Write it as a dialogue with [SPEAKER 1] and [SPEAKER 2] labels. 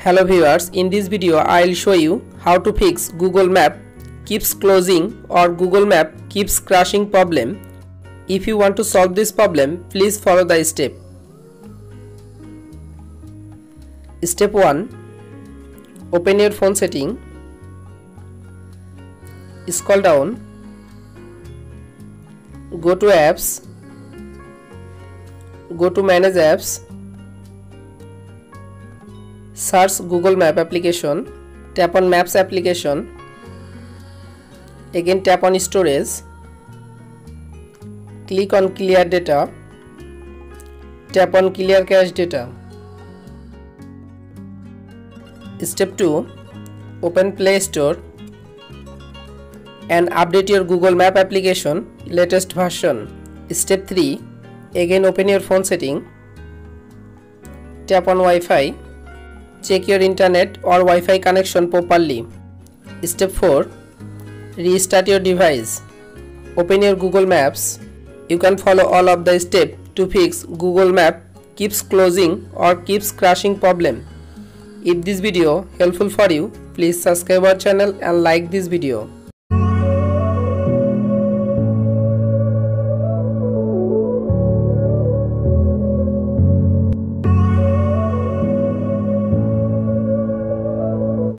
[SPEAKER 1] Hello viewers, in this video I'll show you how to fix Google Map keeps closing or Google Map keeps crashing problem. If you want to solve this problem, please follow the step. Step 1. Open your phone setting. Scroll down. Go to apps. Go to manage apps. Search Google Map application. Tap on Maps application. Again tap on storage. Click on clear data. Tap on clear cache data. Step 2. Open Play Store and update your Google Map application latest version. Step 3. Again open your phone setting. Tap on Wi-Fi. Check your internet or Wi-Fi connection properly. Step 4. Restart your device. Open your Google Maps. You can follow all of the steps to fix Google Map keeps closing or keeps crashing problem. If this video helpful for you, please subscribe our channel and like this video.